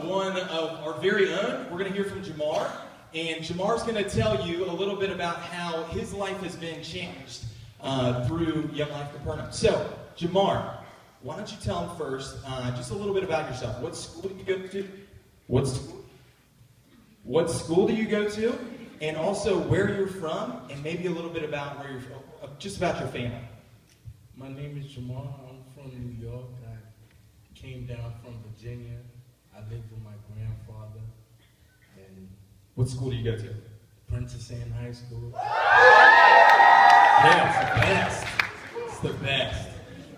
one of our very own. We're going to hear from Jamar, and Jamar's going to tell you a little bit about how his life has been changed through Young Life Capernaum. So, Jamar, why don't you tell him first just a little bit about yourself? What school do you go to? What school do you go to? And also where you're from, and maybe a little bit about where you're from, just about your family. My name is Jamar. I'm from New York. I came down from Virginia. I lived with my grandfather. And What school do you go to? Princess Anne High School. Yeah, it's the best. It's the best.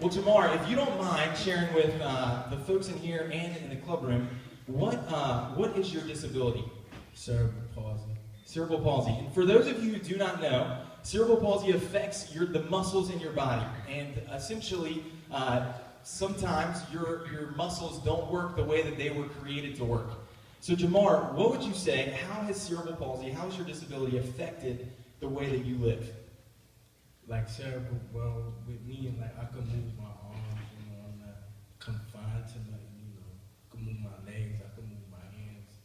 Well, Jamar, if you don't mind sharing with the folks in here and in the club room, what is your disability? Cerebral palsy. Cerebral palsy. And for those of you who do not know, cerebral palsy affects the muscles in your body. And essentially, sometimes your muscles don't work the way that they were created to work. So Jamar, what would you say, how has cerebral palsy, how has your disability affected the way that you live? Like cerebral, well, with me, like I could move my arms, I'm not confined to like, I could move my legs, I could move my hands.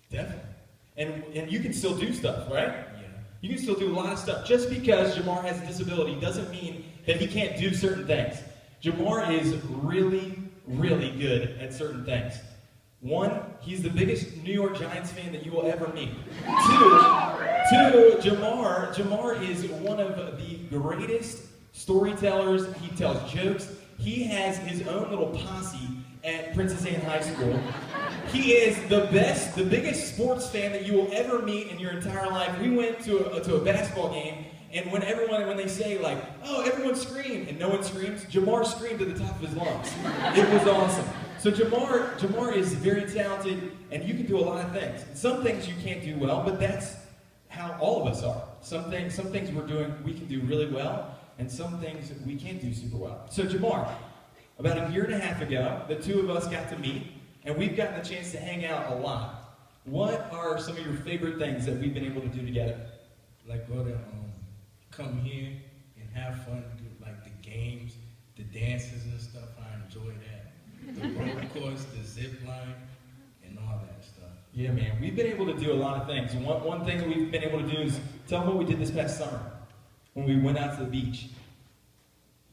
Definitely. And you can still do stuff, right? Yeah. You can still do a lot of stuff. Just because Jamar has a disability doesn't mean that he can't do certain things. Jamar is really, really good at certain things. One, he's the biggest New York Giants fan that you will ever meet. Two, Jamar is one of the greatest storytellers. He tells jokes. He has his own little posse at Princess Anne High School. He is the biggest sports fan that you will ever meet in your entire life. We went to a basketball game, and when they say like, oh, everyone scream, and no one screams, Jamar screamed at the top of his lungs. It was awesome. So Jamar is very talented, and you can do a lot of things. Some things you can't do well, but that's how all of us are. Some things we can do really well, and some things we can't do super well. So Jamar, about a year and a half ago, the two of us got to meet, and we've gotten a chance to hang out a lot. What are some of your favorite things that we've been able to do together? Like go to come here and have fun, do like the games, the dances and stuff. I enjoy that. The roller coaster, the zip line, and all that stuff. Yeah, man, we've been able to do a lot of things. One thing that we've been able to do is tell them what we did this past summer when we went out to the beach.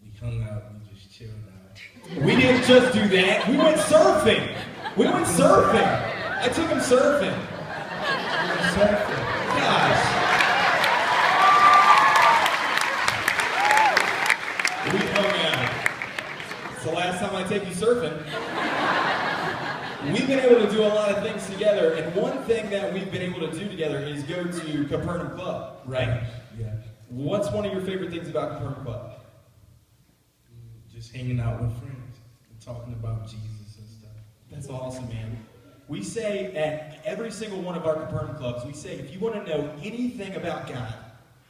We hung out, we just chilled out. We didn't just do that. We went surfing. I took him surfing. Gosh. We hung out. It's the last time I take you surfing. We've been able to do a lot of things together, and one thing that we've been able to do together is go to Capernaum Club, right? Yeah. What's one of your favorite things about Capernaum Club? Just hanging out with friends and talking about Jesus and stuff. That's awesome, man. We say at every single one of our Capernaum clubs, we say if you want to know anything about God,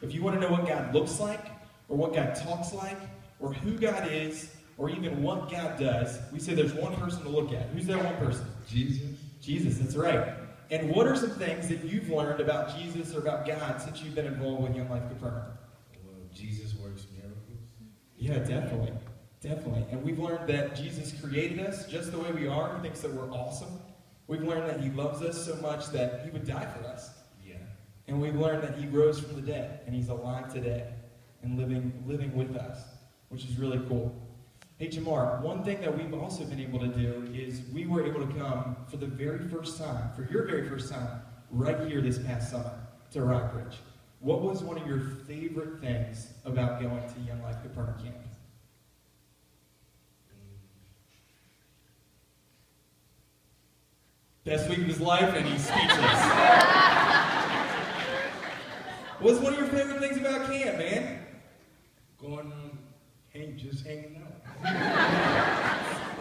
if you want to know what God looks like, or what God talks like, or who God is, or even what God does, we say there's one person to look at. Who's that one person? Jesus. Jesus, that's right. And what are some things that you've learned about Jesus or about God since you've been involved with Young Life Capernaum? Well, Jesus works miracles. Yeah, definitely. Definitely. And we've learned that Jesus created us just the way we are. He thinks that we're awesome. We've learned that he loves us so much that he would die for us. Yeah. And we've learned that he rose from the dead, and he's alive today and living with us, which is really cool. Hey, Jamar, one thing that we've also been able to do is we were able to come for the very first time, for your very first time, right here this past summer to Rockbridge. What was one of your favorite things about going to Young Life Capernaum Camp? Best week of his life, and he's speechless. What's one of your favorite things about camp, man? Going just hanging out.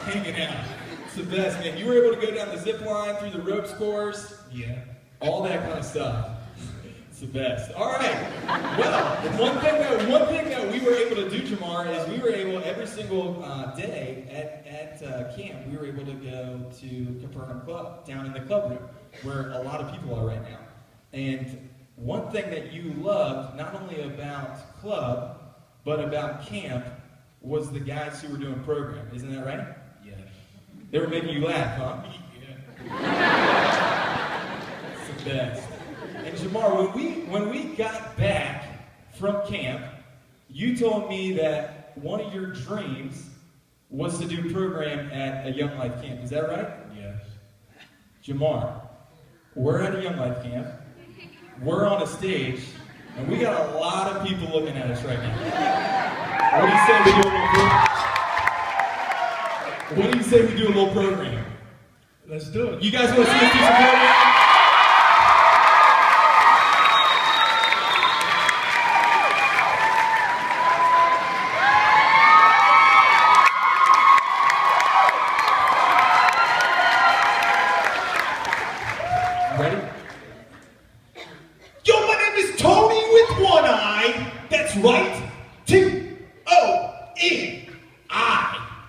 Hanging out. It's the best, man. You were able to go down the zip line, through the ropes course. Yeah. All that kind of stuff. It's the best. All right. Well, one thing that we were able to do, Jamar, is we were able every single day at camp, we were able to go to Capernaum Club, down in the club room, where a lot of people are right now. And one thing that you loved, not only about club, but about camp, was the guys who were doing program. Isn't that right? Yeah. They were making you laugh, huh? Yeah. best. And Jamar, when we got back from camp, you told me that one of your dreams was to do program at a Young Life camp. Is that right? Yes. Jamar, we're at a Young Life camp. We're on a stage, and we got a lot of people looking at us right now. What do you say we do a little program? Let's do it. You guys want to see us do some program? Ready? Yo, my name is Tony with one eye. That's right. T-O-N-I.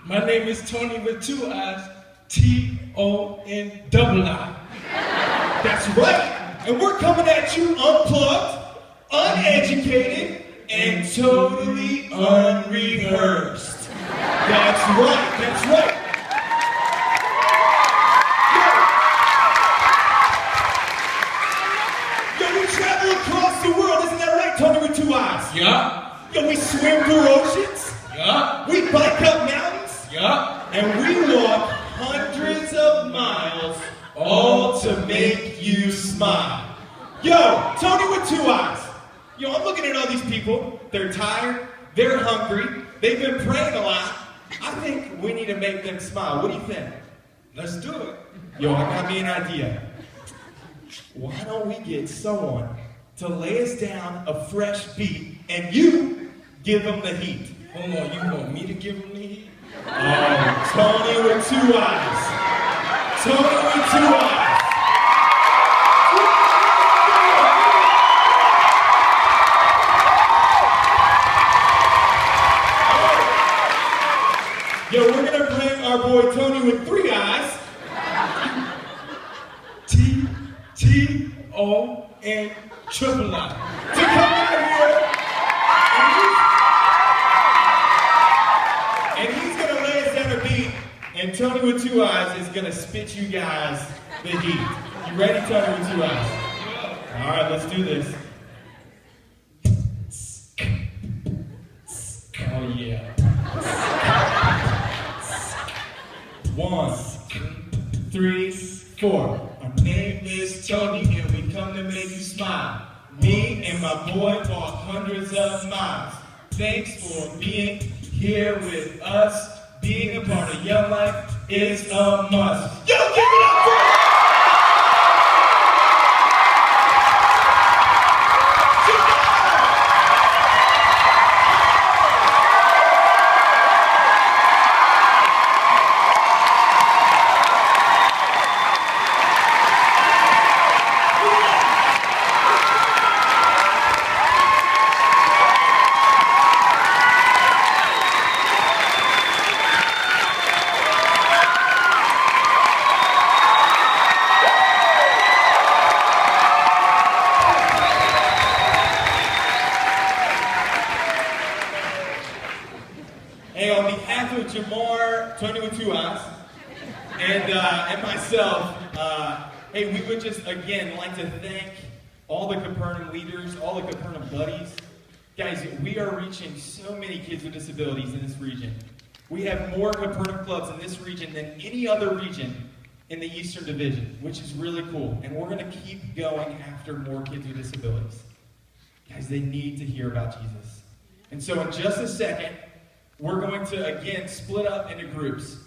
My name is Tony with two eyes. T-O-N-I. That's right. And we're coming at you unplugged, uneducated, and totally unrehearsed. That's right. That's right. Yo, we travel across the world. Isn't that right, Tony with two eyes? Yeah. Yo, we swim through oceans. Yeah. We bike up mountains. Yeah. And we walk hundreds of miles, all to make you smile. Yo, Tony with two eyes. Yo, I'm looking at all these people. They're tired. They're hungry. They've been praying a lot. I think we need to make them smile. What do you think? Let's do it. Yo, I got me an idea. Why don't we get someone to lay us down a fresh beat and you give them the heat? Hold on, you want me to give him the heat? Oh, Tony with two eyes. Tony with two eyes. Yo, we're gonna bring our boy Tony with three eyes. T-O-N triple I. To come out here. And he's gonna lay us down a beat, and Tony with two eyes is gonna spit you guys the heat. You ready, Tony with two eyes? All right, let's do this. Oh yeah. 1, 3, 4. Our name is Tony, and we come to make you smile. Me and my boy walk hundreds of miles. Thanks for being here with us. Being a part of Young Life is a must. Yo, give it up for Hey, on behalf of Jamar, Tony with two eyes, and myself, hey, we would just, again, like to thank all the Capernaum leaders, all the Capernaum buddies. Guys, we are reaching so many kids with disabilities in this region. We have more Capernaum clubs in this region than any other region in the Eastern Division, which is really cool. And we're going to keep going after more kids with disabilities. Guys, they need to hear about Jesus. And so in just a second, we're going to, again, split up into groups.